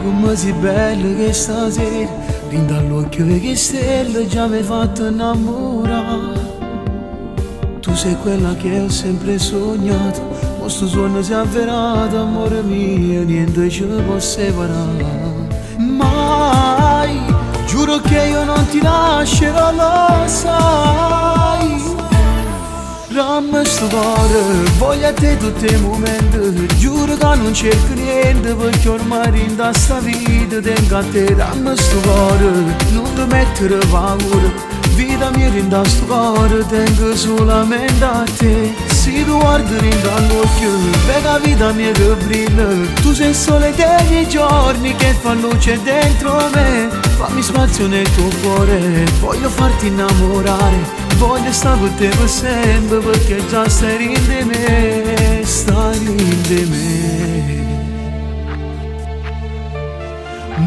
come sei bella che stasera, din dall'occhio che stelle già mi hai fatto innamorare. Tu sei quella che ho sempre sognato, questo sogno si è avverato, amore mio, niente ci può separare. Mai, giuro che io non ti lascerò, lo sai. Ramma sto cuore, voglio a te tutti i momenti, giuro che non cerco niente perché ormai in sta vita tengo a te. Ramma sto cuore, non ti mettere paura, vita mia in sto cuore tengo solamente a te. Se tu guardi in dall'occhio, vedi la vita mia che brilla, tu sei il sole dei miei giorni che fa luce dentro me. Fammi spazio nel tuo cuore, voglio farti innamorare, voglio stare con te per sempre perché già stai in di me, stai in di me.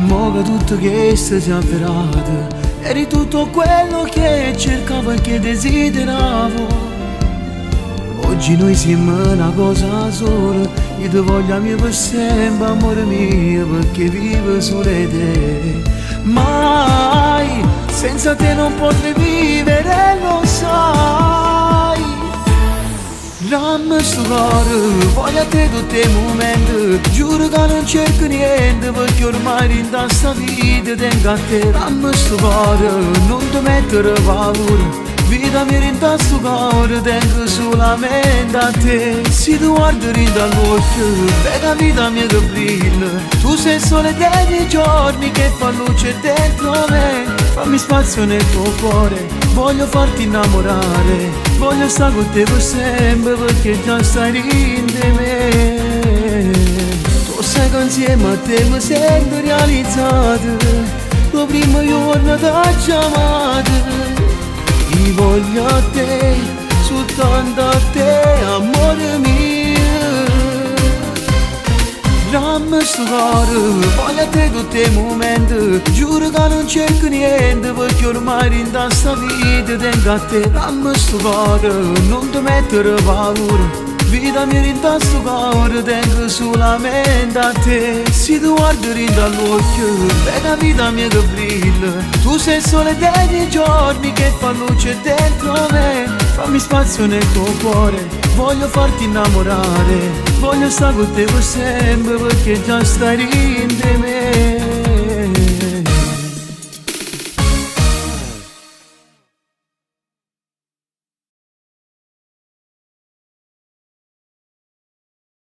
Mo che tutto questo si è avverato, eri tutto quello che cercavo e che desideravo. Oggi noi siamo una cosa sola, io ti voglio mio per sempre, amore mio, perché vivo solo te. Mai, senza te non potrei vivere, lo sai. Dammi sto cuore, voglio a te tutti i momenti, giuro che non cerco niente perché ormai in sta vita tengo a te. Dammi sto cuore, non ti mettere paura, vita mia in sto cuore tengo solamente a te. Se tu guardi dall'occhio, vedi la vita mia che brilla, tu sei il sole dei miei giorni che fa luce dentro me. Fammi spazio nel tuo cuore, voglio farti innamorare, voglio stare con te per sempre perché già stai in di me. Tu sai che insieme a te mi sento realizzato, lo primo giorno t'ho chiamato. Io voglio a te, soltanto a te, amore mio. Dammi sto cuore, voglio a te tutti i momenti, giuro che non cerco niente perché ormai in sta vita tengo a te. Dammi sto cuore, non ti mettere paura, vita mia in sto cuore tengo solamente a te. Se tu guardi dall'occhio, vedi la vita mia che brilla, tu sei il sole dei miei giorni che fa luce dentro me. Fammi spazio nel tuo cuore, voglio farti innamorare, voglio stare con te per sempre perché già stai in di me.